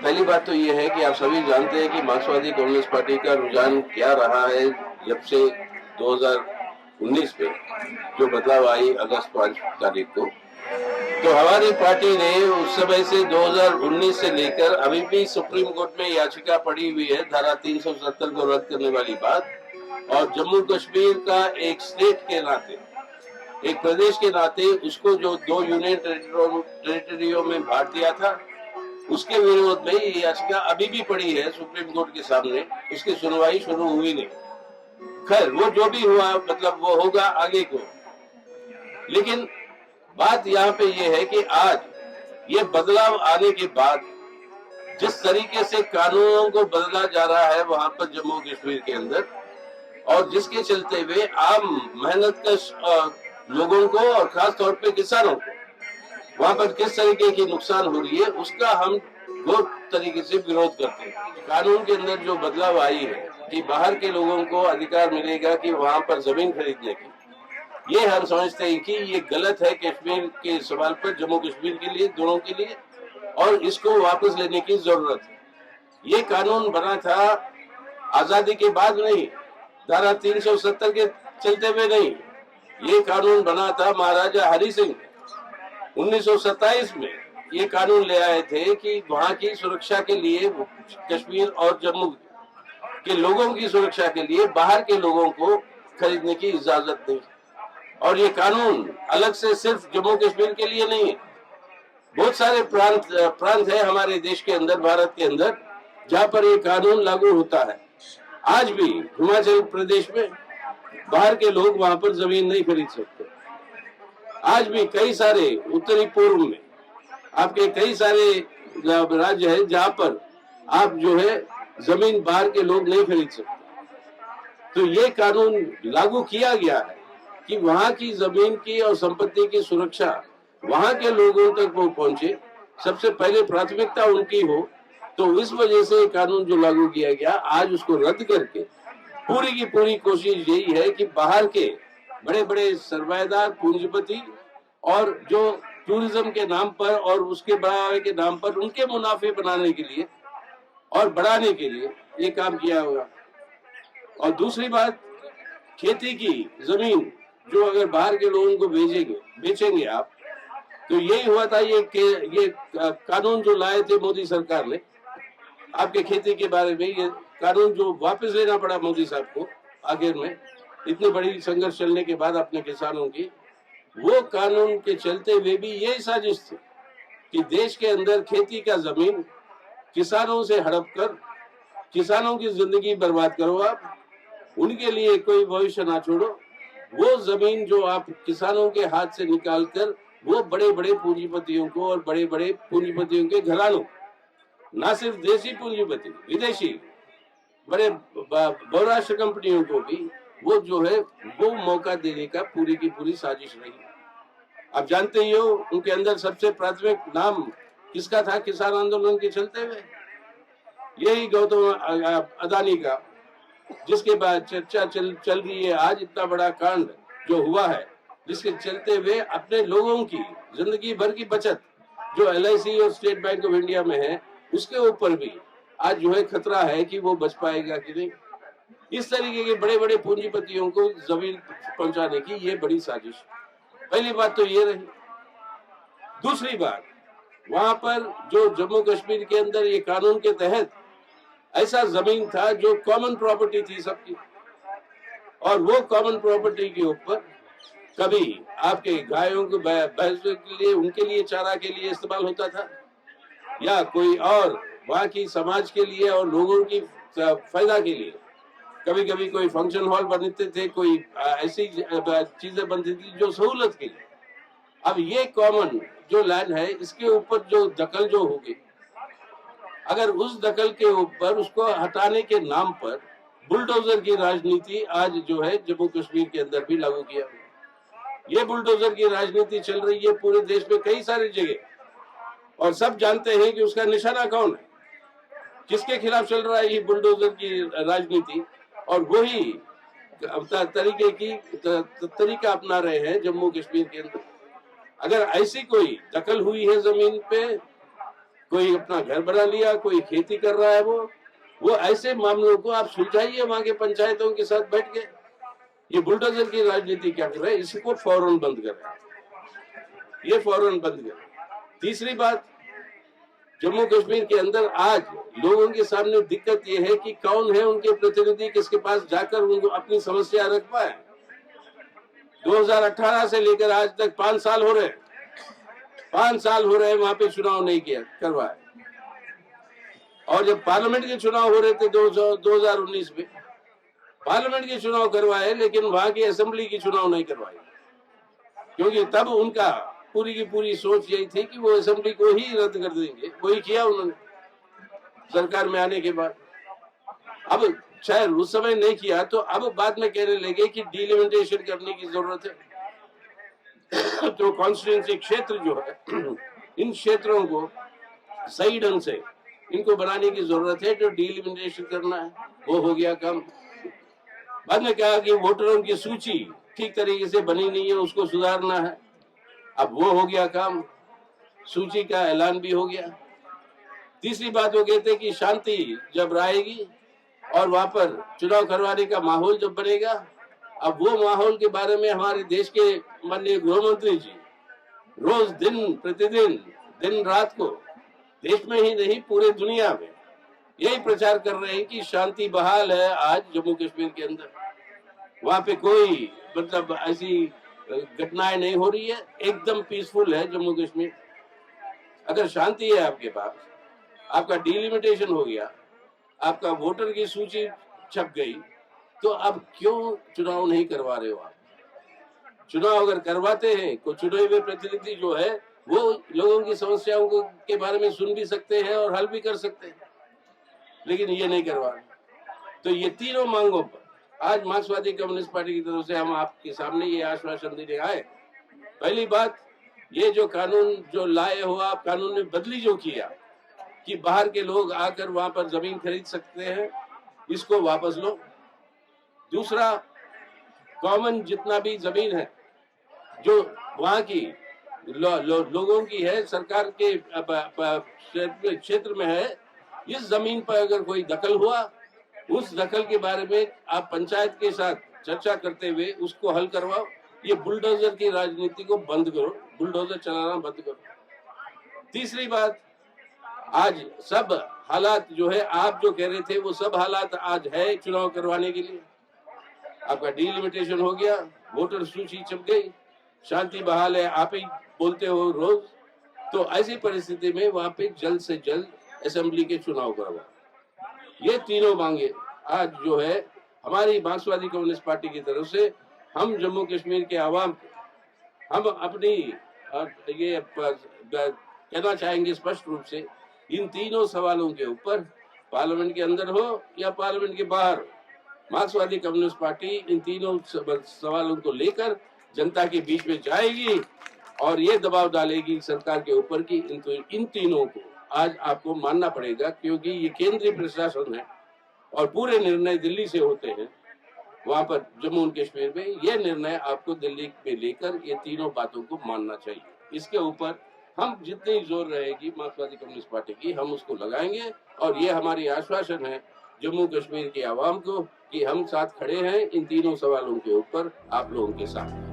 पहली बात तो ये है कि आप सभी जानते हैं कि मार्क्सवादी कम्युनिस्ट पार्टी का रुझान क्या रहा है जब से 2019 में जो बदलाव आई अगस्त 5 तारीख को। तो हमारी पार्टी ने उस समय से 2019 से लेकर अभी भी सुप्रीम कोर्ट में याचिका पड़ी हुई है धारा 370 को रद्द करने वाली बात, और जम्मू कश्मीर का एक स्टेट के नाते, एक प्रदेश के नाते उसको जो 2 यूनियन टेरिटरियों में बांट दिया था, उसके विरोध में ये याचिका अभी भी पड़ी है सुप्रीम कोर्ट के सामने। उसकी सुनवाई शुरू हुई नहीं। खैर, वो जो भी हुआ, मतलब वो होगा आगे को। लेकिन बात यहाँ पे ये है कि आज ये बदलाव आने के बाद जिस तरीके से कानूनों को बदला जा रहा है वहां पर जम्मू कश्मीर के अंदर, और जिसके चलते हुए आम मेहनतकश लोगों को और खास तौर पे किसानों को वहां पर किस तरीके की नुकसान हो रही है, उसका हम दो तरीके से विरोध करते हैं। कानून के अंदर जो बदलाव आई है कि बाहर के लोगों को अधिकार मिलेगा कि वहां पर जमीन खरीदने की, ये हम समझते हैं कि ये गलत है कश्मीर के सवाल पर, जम्मू कश्मीर के लिए, दोनों के लिए, और इसको वापस लेने की जरूरत है। ये कानून बना था आजादी के बाद नहीं, धारा 370 के चलते हुए नहीं। ये कानून बना था महाराजा हरि सिंह 1927 में। ये कानून ले आए थे कि वहां की सुरक्षा के लिए, कश्मीर और जम्मू के लोगों की सुरक्षा के लिए बाहर के लोगों को खरीदने की इजाजत नहीं। और ये कानून अलग से सिर्फ जम्मू कश्मीर के लिए नहीं है। बहुत सारे प्रांत है हमारे देश के अंदर, भारत के अंदर, जहां पर ये कानून लागू होता है। आज भी हिमाचल प्रदेश में बाहर के लोग वहां पर जमीन नहीं खरीद सकते। आज भी कई सारे उत्तरी पूर्व में आपके कई सारे राज्य है जहां पर आप जो है जमीन बाहर के लोग नहीं खरीद सकते। तो ये कानून लागू किया गया है कि वहां की जमीन की और संपत्ति की सुरक्षा वहां के लोगों तक वो पहुंचे, सबसे पहले प्राथमिकता उनकी हो। तो इस वजह से कानून जो लागू किया गया, आज उसको रद्द करके पूरी की पूरी कोशिश यही है कि बाहर के बड़े बड़े सरमाएदार पूंजीपति और जो टूरिज्म के नाम पर और उसके बढ़ावे के नाम पर उनके मुनाफे बनाने के लिए और बढ़ाने के लिए ये काम किया होगा। और दूसरी बात, खेती की जमीन जो अगर बाहर के लोगों को बेचेंगे आप, तो यही हुआ था। ये कानून जो लाए थे मोदी सरकार ने आपके खेती के बारे में, ये कानून जो वापस लेना पड़ा मोदी साहब को आखिर में, इतनी बड़ी संघर्ष चलने के बाद अपने किसानों की, वो कानून के चलते हुए भी यही साजिश थी कि देश के अंदर खेती का जमीन किसानों से हड़प कर किसानों की जिंदगी बर्बाद करो, आप उनके लिए कोई भविष्य ना छोड़ो। वो जमीन जो आप किसानों के हाथ से निकाल कर वो बड़े बड़े पूंजीपतियों को और बड़े बड़े पूंजीपतियों के घरानों, ना सिर्फ देशी पूंजीपति, विदेशी बड़े बहुराष्ट्रीय कंपनियों को भी वो जो है वो मौका देने का पूरी की पूरी साजिश रही। आप जानते ही हो उनके अंदर सबसे प्राथमिक नाम किसका था किसान आंदोलन के चलते हुए? यही गौतम अदानी का, जिसके बाद चर्चा चल रही है आज। इतना बड़ा कांड जो हुआ है, जिसके चलते हुए अपने लोगों की जिंदगी भर की बचत जो LIC और स्टेट बैंक ऑफ इंडिया में है, उसके ऊपर भी आज जो है खतरा है कि वो बच पाएगा कि नहीं। इस तरीके के बड़े बड़े पूंजीपतियों को जमीन पहुंचाने की ये बड़ी साजिश। पहली बात तो ये रही। दूसरी बात, वहां पर जो जम्मू कश्मीर के अंदर ये कानून के तहत ऐसा जमीन था जो कॉमन प्रॉपर्टी थी सबकी, और वो कॉमन प्रॉपर्टी के ऊपर कभी आपके गायों को भैंसों के लिए, उनके लिए चारा के लिए इस्तेमाल होता था, या कोई और वहां की समाज के लिए और लोगों की फायदा के लिए कभी कभी कोई फंक्शन हॉल बनते थे, कोई ऐसी चीजें बनती थी जो सहूलत के लिए। अब ये कॉमन जो लैंड है, इसके ऊपर जो दखल जो होगी, अगर उस दखल के ऊपर उसको हटाने के नाम पर बुलडोजर की राजनीति आज जो है जम्मू कश्मीर के अंदर भी लागू किया। ये बुलडोजर की राजनीति चल रही है पूरे देश में कई सारी जगह, और सब जानते हैं कि उसका निशाना कौन है, किसके खिलाफ चल रहा है ये बुलडोजर की राजनीति। और वही तरीका अपना रहे हैं जम्मू कश्मीर के अंदर। अगर ऐसी कोई दखल हुई है जमीन पे, कोई अपना घर बना लिया, कोई खेती कर रहा है, वो ऐसे मामलों को आप सुलझाइए वहां के पंचायतों के साथ बैठ के। ये बुलडोजर की राजनीति क्या कर रहे हैं, इसको फौरन बंद करें, ये फौरन बंद करें। तीसरी बात, जम्मू कश्मीर के अंदर आज लोगों के सामने दिक्कत ये है कि कौन है उनके प्रतिनिधि, किसके पास जाकर उनको अपनी समस्या रख पाए। 2018 से लेकर आज तक 5 साल हो रहे हैं, 5 साल हो रहे हैं, वहां पे चुनाव नहीं किया करवाए। और जब पार्लियामेंट के चुनाव हो रहे थे 2019 में, पार्लियामेंट के चुनाव करवाए, लेकिन वहां की असेंबली की चुनाव नहीं करवाई, क्योंकि तब उनका पूरी की पूरी सोच यही थी कि वो असेंबली को ही रद्द कर देंगे। वही किया उन्होंने सरकार में आने के बाद। अब शायद उस समय नहीं किया, तो अब बाद में कहने लगे कि डिलिमिटेशन करने की जरूरत है। तो कॉन्स्टिट्यूंसी क्षेत्र जो है, इन क्षेत्रों को सही ढंग से इनको बनाने की जरूरत है, जो डिलिमिटेशन करना है वो हो गया काम। बाद में कहा कि वोटरों की सूची ठीक तरीके से बनी नहीं है, उसको सुधारना है, अब वो हो गया काम, सूची का ऐलान भी हो गया। तीसरी बात वो कहते हैं कि शांति जब रहेगी और वहां पर चुनाव करवाने का माहौल जब बनेगा, अब वो माहौल के बारे में हमारे देश के माननीय गृह मंत्री जी रोज दिन प्रतिदिन दिन रात को देश में ही नहीं पूरे दुनिया में यही प्रचार कर रहे हैं कि शांति बहाल है आज जम्मू कश्मीर के अंदर। वहां पे कोई मतलब ऐसी घटनाएं नहीं हो रही है, एकदम पीसफुल है जम्मू कश्मीर। अगर शांति है आपके पास, आपका डिलिमिटेशन हो गया, आपका वोटर की सूची छप गई, तो अब क्यों चुनाव नहीं करवा रहे हो आप? चुनाव अगर करवाते हैं तो चुने हुए प्रतिनिधि जो है वो लोगों की समस्याओं को के बारे में सुन भी सकते हैं और हल भी कर सकते हैं, लेकिन ये नहीं करवा रहे। तो ये तीनों मांगों पर आज मार्क्सवादी कम्युनिस्ट पार्टी की तरफ से हम आपके सामने ये आश्वासन देने आए। पहली बात, ये जो कानून जो लाए हो आप, कानून ने बदली जो किया कि बाहर के लोग आकर वहां पर जमीन खरीद सकते हैं, इसको वापस लो। दूसरा, कॉमन जितना भी जमीन है जो वहां की लोगों की है, सरकार के क्षेत्र में है, इस जमीन पर अगर कोई दखल हुआ, उस दखल के बारे में आप पंचायत के साथ चर्चा करते हुए उसको हल करवाओ। ये बुलडोजर की राजनीति को बंद करो, बुलडोजर चलाना बंद करो। तीसरी बात, आज सब हालात जो है आप जो कह रहे थे वो सब हालात आज है चुनाव करवाने के लिए। आपका डिलिमिटेशन हो गया, वोटर सूची छप गई, शांति बहाल है, आप ही बोलते हो रोज। तो ऐसी परिस्थिति में वहां पे जल्द से जल्द असेंबली के चुनाव करवा। ये तीनों मांगे आज जो है हमारी मार्क्सवादी कम्युनिस्ट पार्टी की तरफ से हम जम्मू कश्मीर के आवाम को हम अपनी ये कहना चाहेंगे स्पष्ट रूप से, इन तीनों सवालों के ऊपर पार्लियामेंट के अंदर हो या पार्लियामेंट के बाहर, मार्क्सवादी कम्युनिस्ट पार्टी इन तीनों सवालों को लेकर जनता के बीच में जाएगी और ये दबाव डालेगी सरकार के ऊपर कि इन तीनों को आज आपको मानना पड़ेगा, क्योंकि ये केंद्रीय प्रशासन है और पूरे निर्णय दिल्ली से होते हैं। वहां पर जम्मू एंड कश्मीर में ये निर्णय आपको दिल्ली में लेकर ये तीनों बातों को मानना चाहिए। इसके ऊपर हम जितनी जोर रहेगी मार्क्सवादी कम्युनिस्ट पार्टी की, हम उसको लगाएंगे और ये हमारी आश्वासन है जम्मू कश्मीर के आवाम को कि हम साथ खड़े हैं इन तीनों सवालों के ऊपर आप लोगों के साथ।